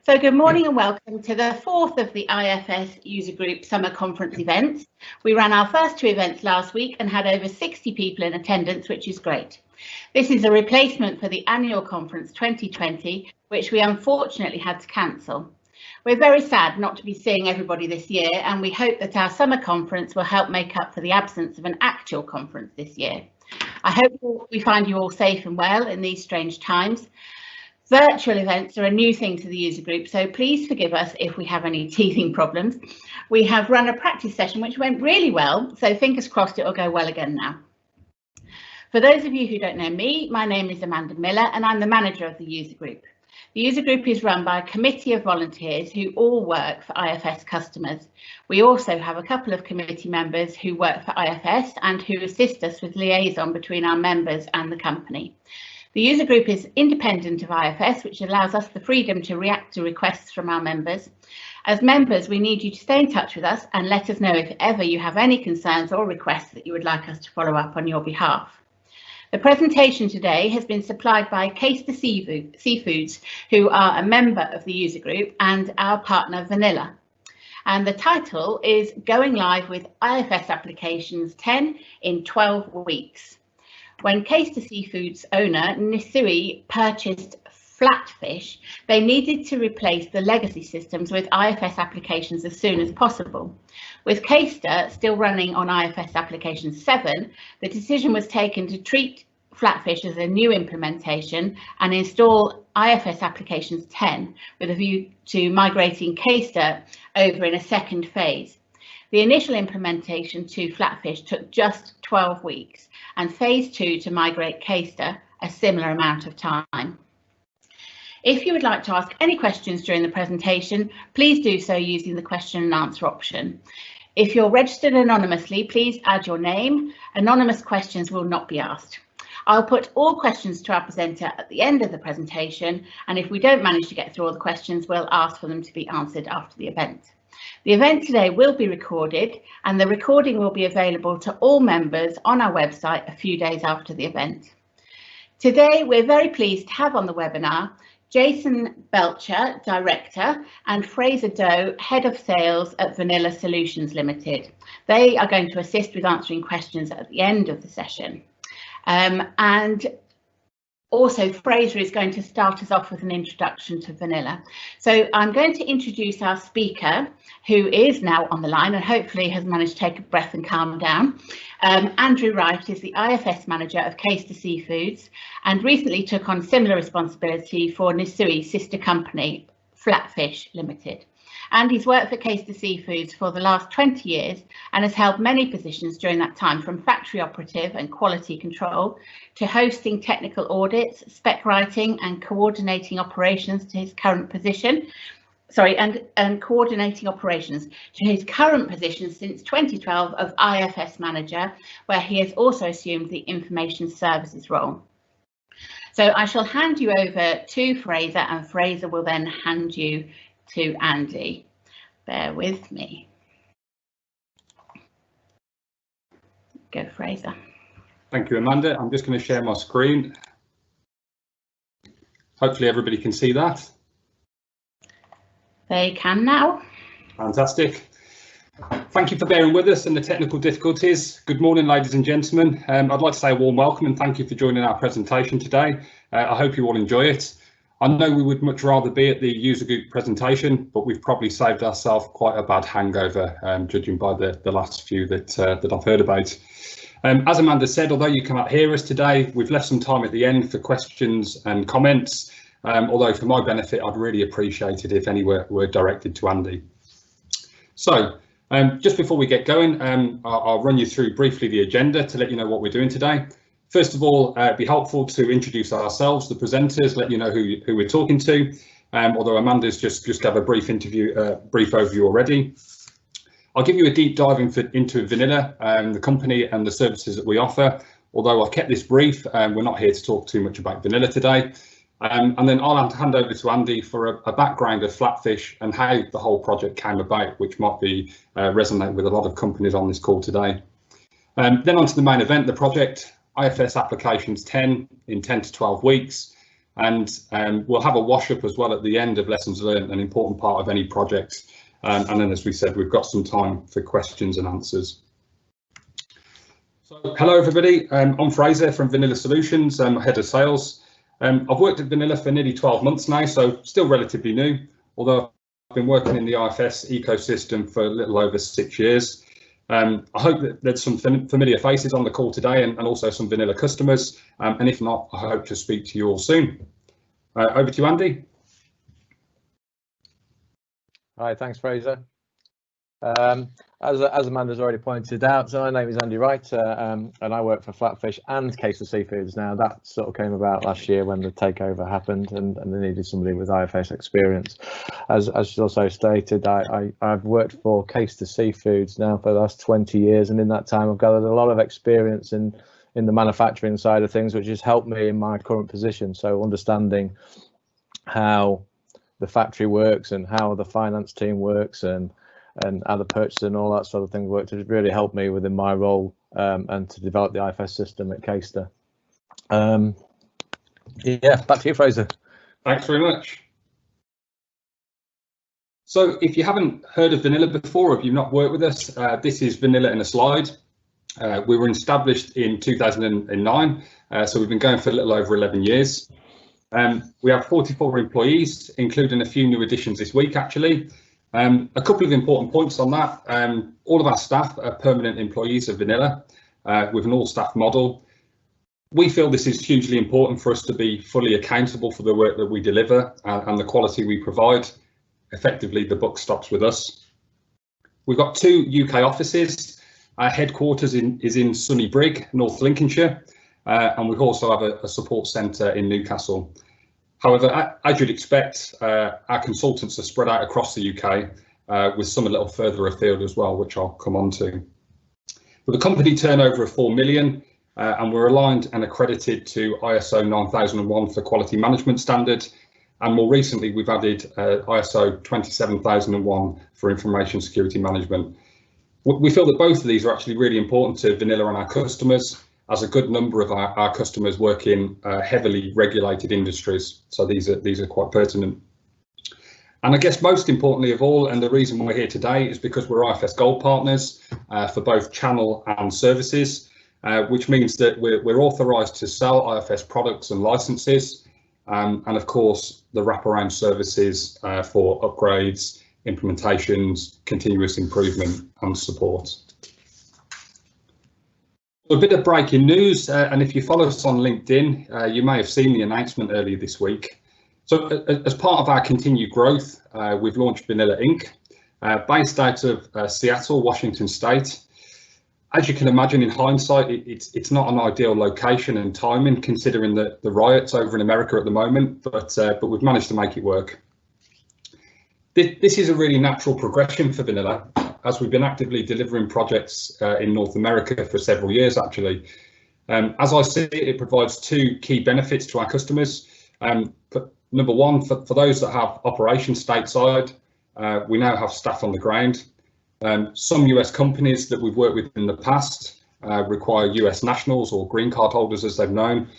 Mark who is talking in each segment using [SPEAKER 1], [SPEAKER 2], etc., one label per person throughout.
[SPEAKER 1] So good morning and welcome to the fourth of the IFS User Group Summer Conference events. We ran our first two events last week and had over 60 people in attendance, which is great. This is a replacement for the annual conference 2020, which we unfortunately had to cancel. We're very sad not to be seeing everybody this year, and we hope that our summer conference will help make up for the absence of an actual conference this year. I hope we find you all safe and well in these strange times. Virtual events are a new thing to the user group, so please forgive us if we have any teething problems. We have run a practice session which went really well, so fingers crossed it will go well again now. For those of you who don't know me, my name is Amanda Miller and I'm the manager of the user group. The user group is run by a committee of volunteers who all work for IFS customers. We also have a couple of committee members who work for IFS and who assist us with liaison between our members and the company. The user group is independent of IFS, which allows us the freedom to react to requests from our members. As members, we need you to stay in touch with us and let us know if ever you have any concerns or requests that you would like us to follow up on your behalf. The presentation today has been supplied by Caistor Seafoods, who are a member of the user group, and our partner Vanilla. And the title is Going Live with IFS Applications 10 in 12 weeks. When Caistor Seafoods owner Nissui purchased Flatfish, they needed to replace the legacy systems with IFS applications as soon as possible. With Caistor still running on IFS Applications 7, the decision was taken to treat Flatfish as a new implementation and install IFS Applications 10 with a view to migrating Caistor over in a second phase. The initial implementation to Flatfish took just 12 weeks and phase 2 to migrate Caistor a similar amount of time. If you would like to ask any questions during the presentation, please do so using the question and answer option. If you're registered anonymously, please add your name. Anonymous questions will not be asked. I'll put all questions to our presenter at the end of the presentation, and if we don't manage to get through all the questions, we'll ask for them to be answered after the event. The event today will be recorded and the recording will be available to all members on our website a few days after the event. Today, we're very pleased to have on the webinar Jason Belcher, Director, and Fraser Doe, Head of Sales at Vanilla Solutions Limited. They are going to assist with answering questions at the end of the session. And also, Fraser is going to start us off with an introduction to Vanilla. So I'm going to introduce our speaker, who is now on the line and hopefully has managed to take a breath and calm down. Andrew Wright is the IFS manager of Caistor Seafoods and recently took on similar responsibility for Nissui's sister company, Flatfish Limited. And he's worked for Caistor Seafoods for the last 20 years and has held many positions during that time, from factory operative and quality control to hosting technical audits, spec writing and coordinating operations to his current position. And coordinating operations to his current position since 2012 of IFS manager, where he has also assumed the information services role. So I shall hand you over to Fraser and Fraser will then hand you to Andy. Bear with me. Go, Fraser.
[SPEAKER 2] Thank you, Amanda. I'm just going to share my screen. Hopefully everybody can see that.
[SPEAKER 1] They can now. Fantastic.
[SPEAKER 2] Thank you for bearing with us and the technical difficulties. Good morning, ladies and gentlemen. I'd like to say a warm welcome and thank you for joining our presentation today. I hope you all enjoy it. I know we would much rather be at the user group presentation, but we've probably saved ourselves quite a bad hangover, judging by the last few that I've heard about. As Amanda said, although you cannot hear us today, we've left some time at the end for questions and comments. Although for my benefit, I'd really appreciate it if any were directed to Andy. So just before we get going, I'll run you through briefly the agenda to let you know what we're doing today. First of all, it'd be helpful to introduce ourselves, the presenters, let you know who we're talking to. Although Amanda's just have a brief overview already. I'll give you a deep dive into Vanilla, the company and the services that we offer. Although I've kept this brief, we're not here to talk too much about Vanilla today. And then I'll hand over to Andy for a background of Flatfish and how the whole project came about, which might be resonate with a lot of companies on this call today. Then on to the main event, the project. IFS Applications 10 in 10 to 12 weeks. and we'll have a wash up as well at the end of lessons learned, an important part of any project. And then, as we said, we've got some time for questions and answers. So, hello everybody, I'm Fraser from Vanilla Solutions, I'm head of sales. I've worked at Vanilla for nearly 12 months now, so still relatively new, although I've been working in the IFS ecosystem for a little over 6 years. I hope that there's some familiar faces on the call today and also some Vanilla customers, and if not, I hope to speak to you all soon. Over to you, Andy.
[SPEAKER 3] Hi, thanks, Fraser. As Amanda's already pointed out, so my name is Andy Wright, and I work for Flatfish and Caistor Seafoods. Now, that sort of came about last year when the takeover happened, and they needed somebody with IFS experience. As she also stated, I've worked for Caistor Seafoods now for the last 20 years, and in that time I've gathered a lot of experience in the manufacturing side of things, which has helped me in my current position. So understanding how the factory works and how the finance team works and how the purchase and all that sort of thing works has really helped me within my role and to develop the IFS system at Caistor. Yeah, back to you, Fraser.
[SPEAKER 2] Thanks very much. So if you haven't heard of Vanilla before, or if you've not worked with us, this is Vanilla in a slide. We were established in 2009, so we've been going for a little over 11 years. We have 44 employees, including a few new additions this week, actually. A couple of important points on that. All of our staff are permanent employees of Vanilla with an all-staff model. We feel this is hugely important for us to be fully accountable for the work that we deliver and the quality we provide. Effectively, the buck stops with us. We've got 2 UK offices. Our headquarters is in Sunny Brig, North Lincolnshire, and we also have a support centre in Newcastle. However, as you'd expect, our consultants are spread out across the UK, with some a little further afield as well, which I'll come on to. With a company turnover of 4 million, and we're aligned and accredited to ISO 9001 for quality management standard, and more recently we've added ISO 27001 for information security management. We feel that both of these are actually really important to Vanilla and our customers, as a good number of our customers work in heavily regulated industries, so these are quite pertinent. And I guess most importantly of all, and the reason we're here today, is because we're IFS Gold partners for both channel and services, which means that we're authorised to sell IFS products and licenses, and of course the wraparound services for upgrades, implementations, continuous improvement and support. A bit of breaking news, and if you follow us on LinkedIn, you may have seen the announcement earlier this week. So as part of our continued growth, we've launched Vanilla Inc., based out of Seattle, Washington State. As you can imagine, in hindsight, it's not an ideal location and timing considering the riots over in America at the moment, but we've managed to make it work. This is a really natural progression for Vanilla, as we've been actively delivering projects in North America for several years, actually. As I see it, it provides 2 key benefits to our customers. Number one, for those that have operations stateside, we now have staff on the ground. Some US companies that we've worked with in the past require US nationals or green card holders, as they've known,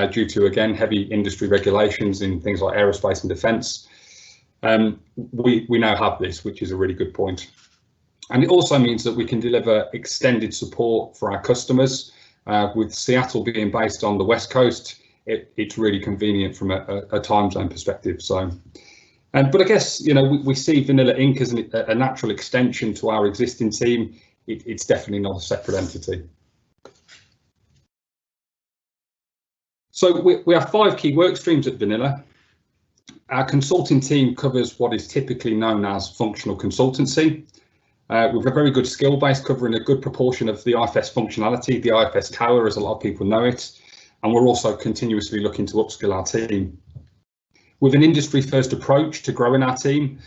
[SPEAKER 2] due to, again, heavy industry regulations in things like aerospace and defence. We now have this, which is a really good point. And it also means that we can deliver extended support for our customers. With Seattle being based on the West Coast, it's really convenient from a time zone perspective. So, but I guess, you know, we see Vanilla Inc. as a natural extension to our existing team. It's definitely not a separate entity. So we have 5 key work streams at Vanilla. Our consulting team covers what is typically known as functional consultancy. With a very good skill base covering a good proportion of the IFS functionality, the IFS tower, as a lot of people know it, and we're also continuously looking to upskill our team. With an industry-first approach to growing our team,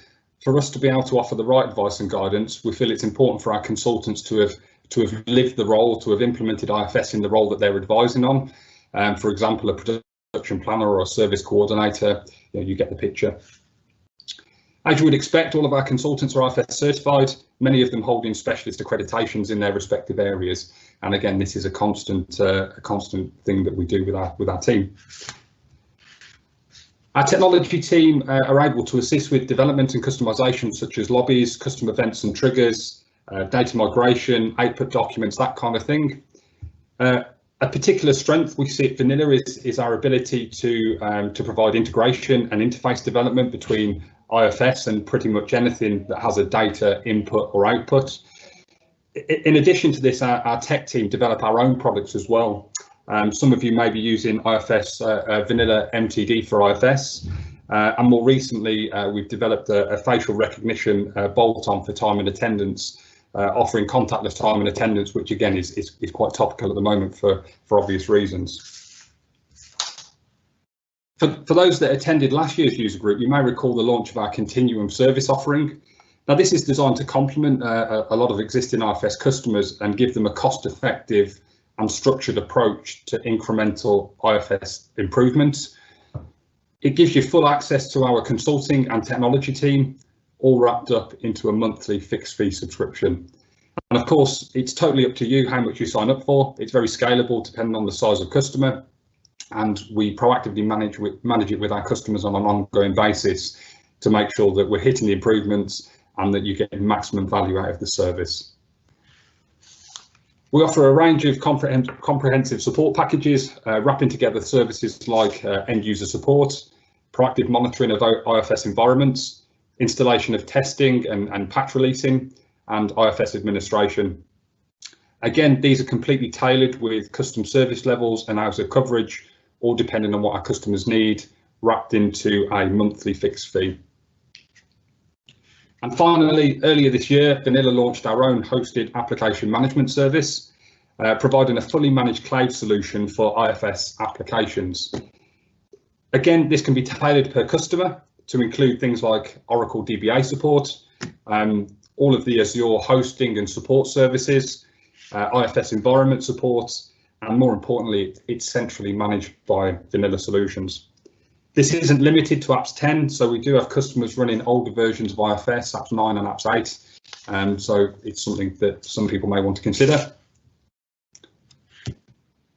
[SPEAKER 2] for us to be able to offer the right advice and guidance, we feel it's important for our consultants to have lived the role, to have implemented IFS in the role that they're advising on. For example, a production planner or a service coordinator, you know, you get the picture. As you would expect, all of our consultants are IFS certified, many of them holding specialist accreditations in their respective areas. And again, this is a constant thing that we do with our team. Our technology team are able to assist with development and customization such as lobbies, custom events and triggers, data migration, output documents, that kind of thing. A particular strength we see at Vanilla is our ability to provide integration and interface development between IFS and pretty much anything that has a data input or output. In addition to this, our tech team develop our own products as well. Some of you may be using IFS Vanilla MTD for IFS, and more recently we've developed a facial recognition bolt-on for time and attendance, offering contactless time and attendance, which again is quite topical at the moment for obvious reasons. For those that attended last year's user group, you may recall the launch of our continuum service offering. Now this is designed to complement a lot of existing IFS customers and give them a cost-effective and structured approach to incremental IFS improvements. It gives you full access to our consulting and technology team, all wrapped up into a monthly fixed fee subscription. And of course, it's totally up to you how much you sign up for. It's very scalable depending on the size of customer, and we proactively manage it with our customers on an ongoing basis to make sure that we're hitting the improvements and that you get maximum value out of the service. We offer a range of comprehensive support packages, wrapping together services like end user support, proactive monitoring of IFS environments, installation of testing and patch releasing, and IFS administration. Again, these are completely tailored with custom service levels and hours of coverage, all depending on what our customers need, wrapped into a monthly fixed fee. And finally, earlier this year, Vanilla launched our own hosted application management service, providing a fully managed cloud solution for IFS applications. Again, this can be tailored per customer to include things like Oracle DBA support, all of the Azure hosting and support services, IFS environment support, and more importantly, it's centrally managed by Vanilla Solutions. This isn't limited to apps 10, so we do have customers running older versions of IFS, apps 9 and apps 8, so it's something that some people may want to consider.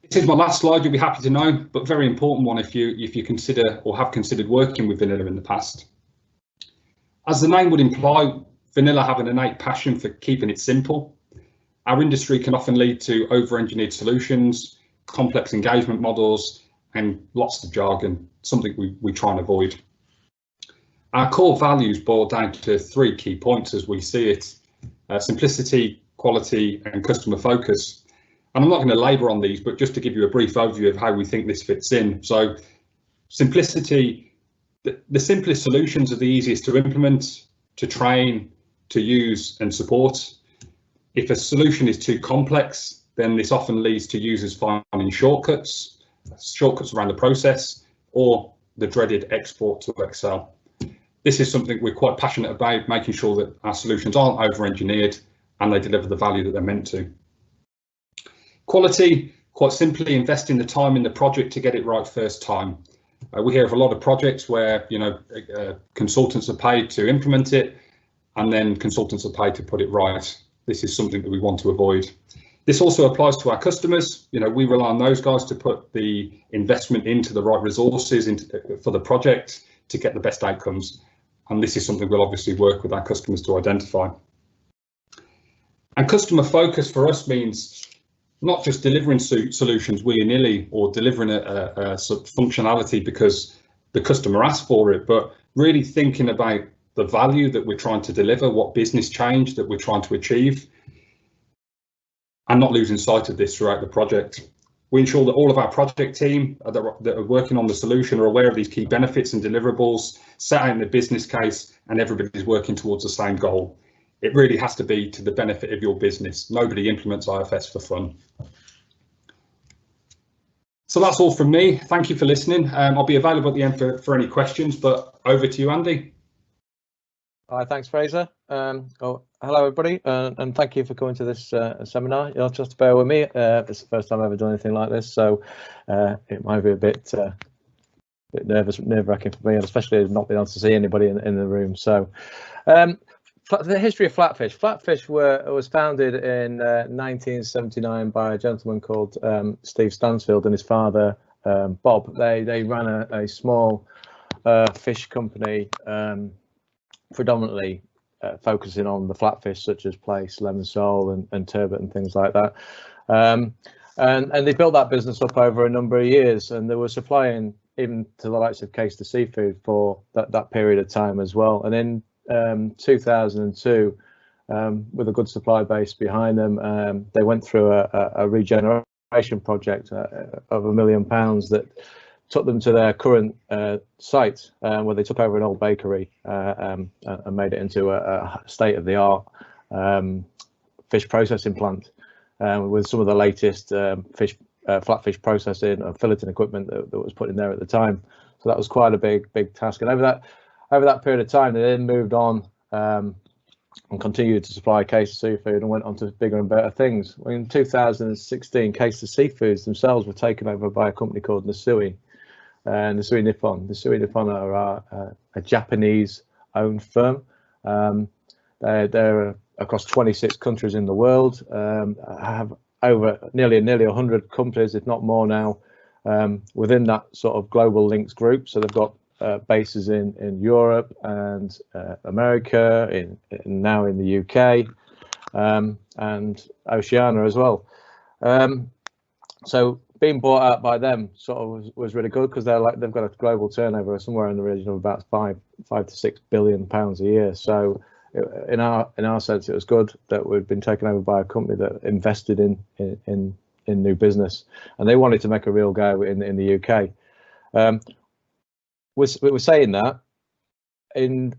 [SPEAKER 2] This is my last slide, you'll be happy to know, but very important one if you consider or have considered working with Vanilla in the past. As the name would imply, Vanilla have an innate passion for keeping it simple. Our industry can often lead to over-engineered solutions, complex engagement models, and lots of jargon, something we try and avoid. Our core values boil down to 3 key points as we see it: simplicity, quality, and customer focus. And I'm not going to labour on these, but just to give you a brief overview of how we think this fits in. So simplicity, the simplest solutions are the easiest to implement, to train, to use and support. If a solution is too complex, then this often leads to users finding shortcuts around the process, or the dreaded export to Excel. This is something we're quite passionate about, making sure that our solutions aren't over-engineered and they deliver the value that they're meant to. Quality, quite simply investing the time in the project to get it right first time. We hear of a lot of projects where consultants are paid to implement it and then consultants are paid to put it right. This is something that we want to avoid. This also applies to our customers. We rely on those guys to put the investment into the right resources for the project to get the best outcomes. And this is something we'll obviously work with our customers to identify. And customer focus for us means not just delivering solutions willy-nilly or delivering a functionality because the customer asked for it, but really thinking about the value that we're trying to deliver, what business change that we're trying to achieve, and not losing sight of this throughout the project. We ensure that all of our project team that are working on the solution are aware of these key benefits and deliverables, set out in the business case, and everybody's working towards the same goal. It really has to be to the benefit of your business. Nobody implements IFS for fun. So that's all from me. Thank you for listening. I'll be available at the end for any questions, but over to you, Andy.
[SPEAKER 3] Hi, thanks, Fraser. Hello, everybody, and thank you for coming to this seminar. You'll just bear with me. It's the first time I've ever done anything like this, so it might be a bit nerve-wracking for me, and especially not being able to see anybody in the room. So, the history of Flatfish. Flatfish was founded in 1979 by a gentleman called Steve Stansfield and his father Bob. They ran a small fish company, predominantly focusing on the flatfish such as plaice, lemon sole and turbot and things like that. And they built that business up over a number of years, and they were supplying even to the likes of Caistor Seafood for that period of time as well. And in 2002, with a good supply base behind them, they went through a regeneration project of £1 million that took them to their current site, where they took over an old bakery and made it into a state-of-the-art fish processing plant with some of the latest flatfish processing and filleting equipment that was put in there at the time. So that was quite a big task. And over that period of time, they then moved on and continued to supply Caistor Seafood and went on to bigger and better things. In 2016, Caistor Seafoods themselves were taken over by a company called Nissui. Nissui Nippon. Nissui Nippon are a Japanese-owned firm. They're across 26 countries in the world. Have over nearly 100 companies, if not more now, within that sort of global links group. So they've got bases in Europe and America, now in the UK, and Oceania as well. So being bought out by them sort of was really good, because they've got a global turnover somewhere in the region of about £5 to £6 billion a year. So in our sense, it was good that we'd been taken over by a company that invested in new business, and they wanted to make a real go in the UK. We were saying that in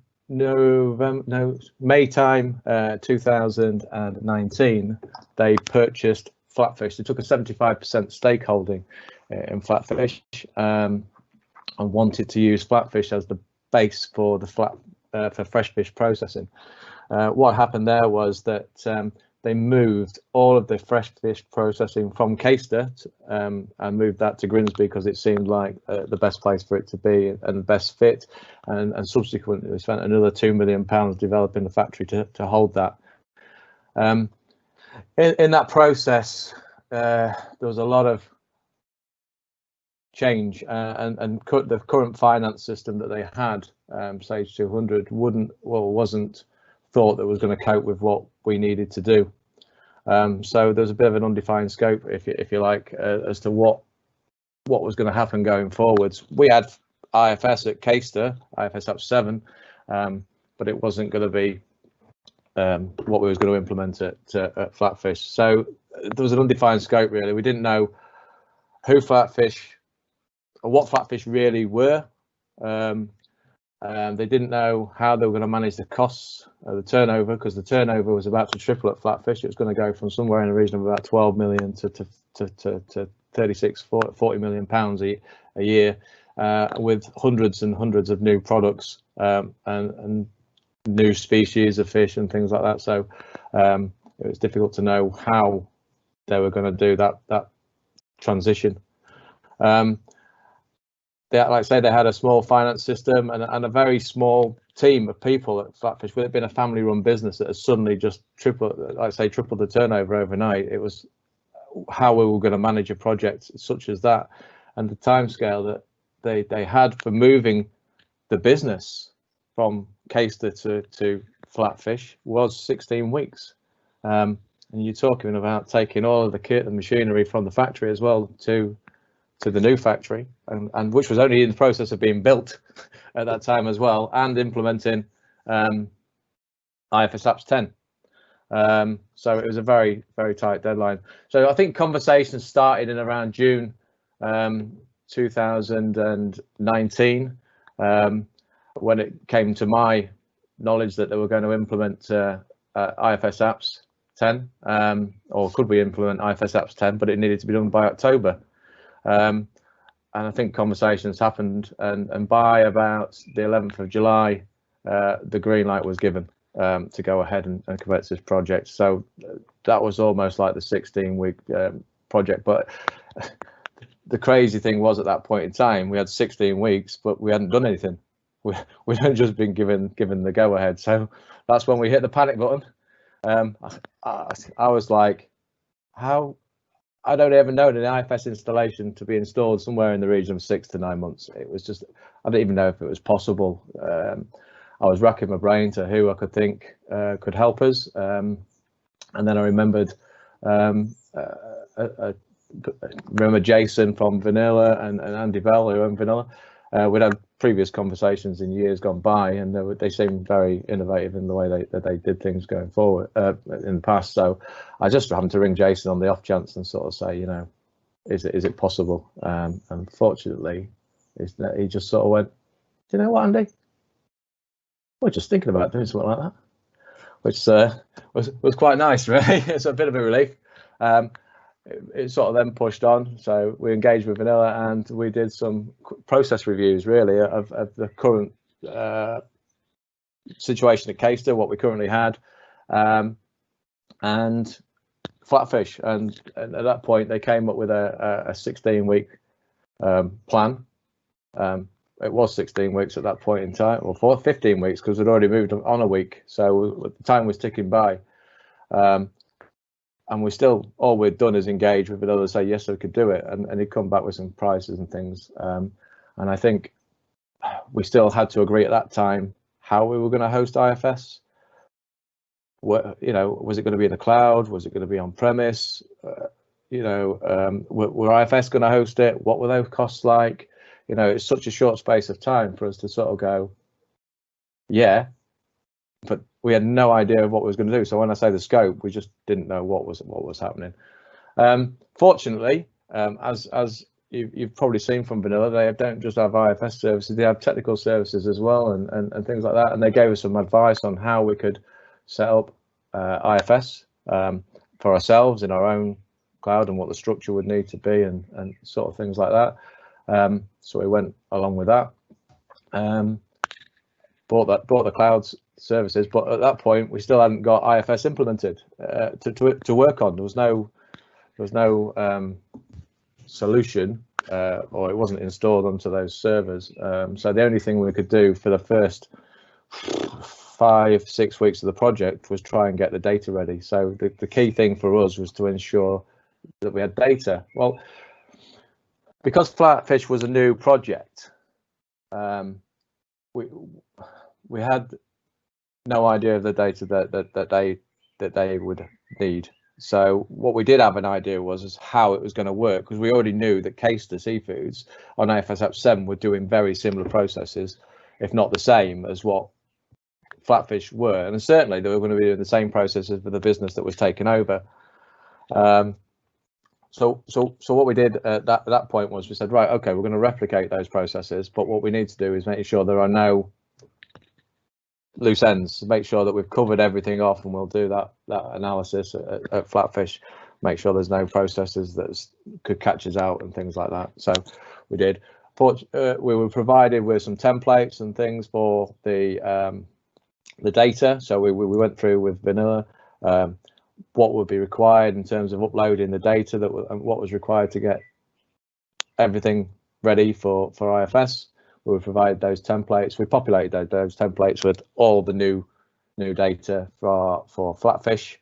[SPEAKER 3] May time 2019, they purchased Flatfish. They took a 75% stakeholding in Flatfish and wanted to use Flatfish as the base for the for fresh fish processing. What happened there was that they moved all of the fresh fish processing from Caistor and moved that to Grimsby, because it seemed like the best place for it to be and the best fit. And subsequently, we spent another £2 million developing the factory to hold that. In that process, there was a lot of change, and the current finance system that they had, Sage 200, wasn't thought that was going to cope with what we needed to do. So there's a bit of an undefined scope, if you like, as to what was going to happen going forwards. We had IFS at Caistor, IFS Apps 7, but it wasn't going to be what we was going to implement at Flatfish. So there was an undefined scope, really. We didn't know who Flatfish or what Flatfish really were. They didn't know how they were going to manage the costs of the turnover, because the turnover was about to triple at Flatfish. It was going to go from somewhere in the region of about 12 million to 36, 40 million pounds a year, with hundreds and hundreds of new products and new species of fish and things like that. So it was difficult to know how they were going to do that transition. Like I say, they had a small finance system and a very small team of people at Flatfish. With it being a family-run business that has suddenly just tripled the turnover overnight, it was how we were going to manage a project such as that, and the timescale that they had for moving the business from Caistor to Flatfish was 16 weeks. And you're talking about taking all of the kit and machinery from the factory as well to the new factory, and which was only in the process of being built at that time as well, and implementing IFS Apps 10. So it was a very, very tight deadline. So I think conversations started in around June 2019, when it came to my knowledge that they were going to implement IFS Apps 10, or could we implement IFS Apps 10, but it needed to be done by October. And I think conversations happened, and by about the 11th of July, the green light was given to go ahead and commence this project. So that was almost like the 16-week project. But the crazy thing was, at that point in time, we had 16 weeks, but we hadn't done anything. We hadn't just been given the go ahead. So that's when we hit the panic button. I was like, how I'd only ever known an IFS installation to be installed somewhere in the region of 6 to 9 months. It was just, I didn't even know if it was possible. I was racking my brain to who I could think could help us. And then I remembered remember Jason from Vanilla and Andy Bell, who owned Vanilla. We'd had previous conversations in years gone by, and they seemed very innovative in the way that they did things going forward in the past. So I just happened to ring Jason on the off chance and sort of say, you know, is it possible? And fortunately, he just sort of went, do you know what, Andy? We're just thinking about doing something like that, which was quite nice, really. It's a bit of a relief. It sort of then pushed on, so we engaged with Vanilla and we did some process reviews, really, of the current situation at Caistor, what we currently had, and Flatfish. And at that point, they came up with a 16-week plan. It was 16 weeks at that point in time, or 15 weeks, because we'd already moved on a week, so the time was ticking by. And we still, all we'd done is engage with Vanilla, say yes, we could do it, and he'd come back with some prices and things. And I think we still had to agree at that time how we were going to host IFS. You know, was it going to be in the cloud? Was it going to be on premise? You know, were IFS going to host it? What were those costs like? You know, it's such a short space of time for us to sort of go, yeah, but we had no idea of what we was going to do. So when I say the scope, we just didn't know what was happening. Fortunately, as you've probably seen from Vanilla, they don't just have IFS services, they have technical services as well, and things like that. And they gave us some advice on how we could set up IFS for ourselves in our own cloud, and what the structure would need to be, and sort of things like that. So we went along with that. Bought the clouds services, but at that point we still hadn't got IFS implemented to work on. There was no solution, or it wasn't installed onto those servers. So the only thing we could do for the first 5-6 weeks of the project was try and get the data ready. So the key thing for us was to ensure that we had data. Well, because Flatfish was a new project, we had no idea of the data that they would need. So what we did have an idea was how it was going to work, because we already knew that Caistor Seafoods on IFS App 7 were doing very similar processes, if not the same as what Flatfish were, and certainly they were going to be doing the same processes for the business that was taken over. So what we did at that point was we said, right, okay, we're going to replicate those processes, but what we need to do is make sure there are no loose ends, make sure that we've covered everything off, and we'll do that analysis at Flatfish, make sure there's no processes that could catch us out and things like that. So we did. We were provided with some templates and things for the data. So we went through with Vanilla what would be required in terms of uploading the data and what was required to get everything ready for IFS. We would provide those templates. We populated those templates with all the new data for Flatfish.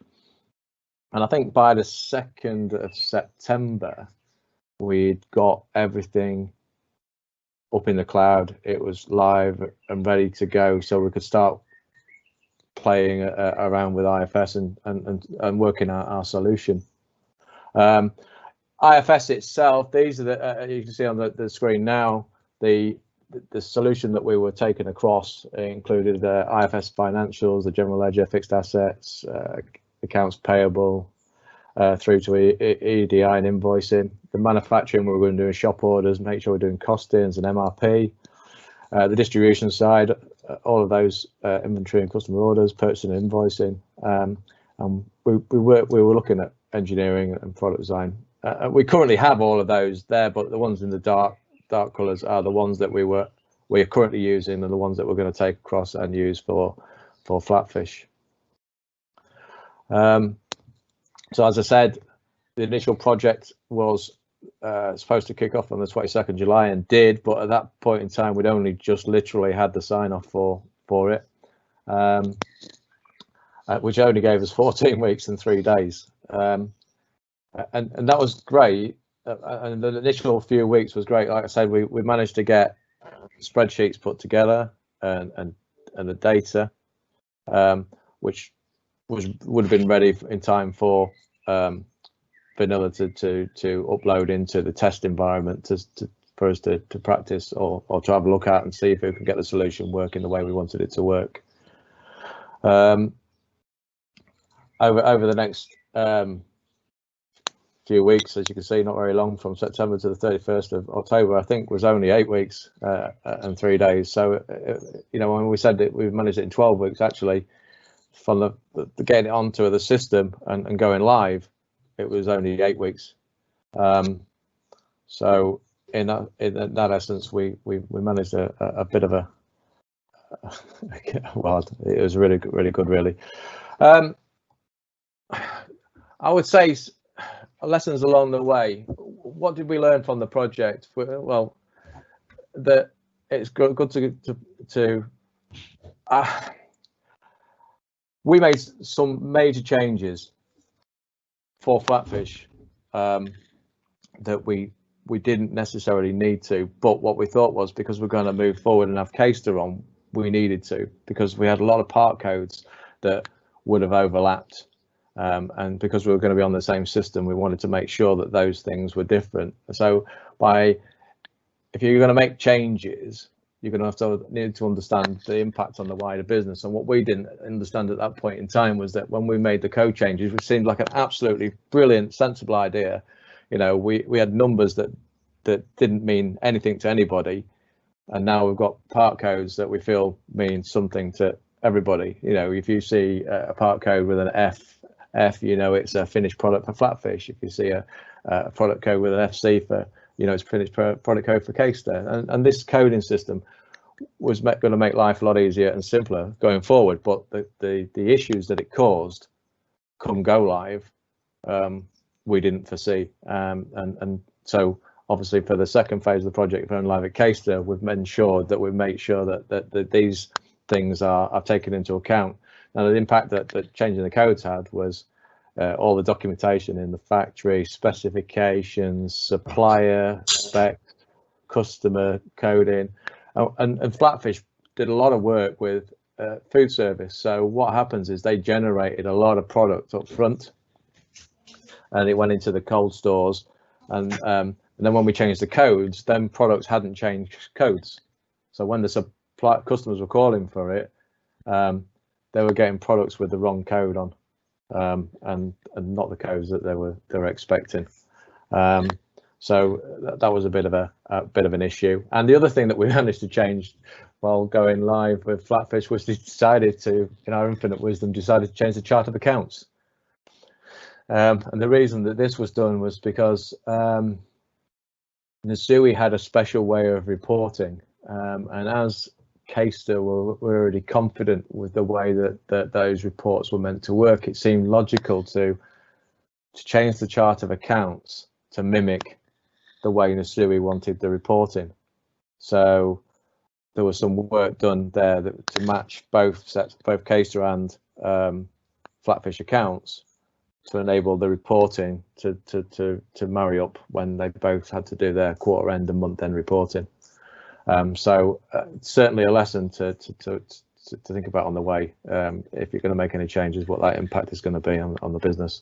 [SPEAKER 3] And I think by the 2nd of September, we'd got everything up in the cloud. It was live and ready to go, so we could start playing around with IFS and working out our solution. IFS itself, these are the you can see on the screen now, the solution that we were taking across included IFS financials, the general ledger, fixed assets, accounts payable, through to EDI and invoicing. The manufacturing, we were going to do shop orders, make sure we're doing costings and MRP. The distribution side, all of those inventory and customer orders, purchasing and invoicing. And we were looking at engineering and product design. We currently have all of those there, but the ones in the dark colours are the ones that we are currently using, and the ones that we're going to take across and use for Flatfish. So as I said, the initial project was supposed to kick off on the 22nd of July and did, but at that point in time we'd only just literally had the sign off for it, which only gave us 14 weeks and 3 days. and that was great. And the initial few weeks was great. Like I said, we managed to get spreadsheets put together and the data, which would have been ready in time for vanilla to upload into the test environment for us to practice or to have a look at and see if we could get the solution working the way we wanted it to work. Over the next few weeks, as you can see, not very long, from September to the 31st of October, I think was only 8 weeks and 3 days. So, you know, when we said that we've managed it in 12 weeks, actually, from the getting it onto the system and going live, it was only 8 weeks. So in that essence, we managed a bit of a well, it was really good, really. I would say lessons along the way. What did we learn from the project? Well, that it's good to we made some major changes for Flatfish that we didn't necessarily need to, but what we thought was, because we're going to move forward and have Caistor on, we needed to, because we had a lot of part codes that would have overlapped, and because we were going to be on the same system, we wanted to make sure that those things were different. So if you're going to make changes, you're going to need to understand the impact on the wider business. And what we didn't understand at that point in time was that when we made the code changes, which seemed like an absolutely brilliant, sensible idea, you know, we had numbers that didn't mean anything to anybody, and now we've got part codes that we feel mean something to everybody. You know, if you see a part code with an F, you know, it's a finished product for Flatfish. If you see a product code with an FC for, you know, it's finished product code for Caistor. And this coding system was going to make life a lot easier and simpler going forward. But the issues that it caused come go live, we didn't foresee. And so obviously for the second phase of the project, going live at Caistor, we've ensured that we make sure that these things are taken into account. Now, the impact that changing the codes had was all the documentation in the factory, specifications, supplier specs, customer coding, and Flatfish did a lot of work with food service. So what happens is they generated a lot of product up front, and it went into the cold stores, and then when we changed the codes, then products hadn't changed codes. So when the customers were calling for it, they were getting products with the wrong code on, and not the codes that they were expecting. So that was a bit of an issue. And the other thing that we managed to change while going live with Flatfish was decided to, in our infinite wisdom, decided to change the chart of accounts. And the reason that this was done was because Nissui had a special way of reporting, and as Caistor were already confident with the way that those reports were meant to work, it seemed logical to change the chart of accounts to mimic the way Nissui wanted the reporting. So there was some work done there to match both sets, both Caistor and Flatfish accounts, to enable the reporting to marry up when they both had to do their quarter end and month end reporting. So certainly a lesson to think about on the way, if you're going to make any changes, what that impact is going to be on the business.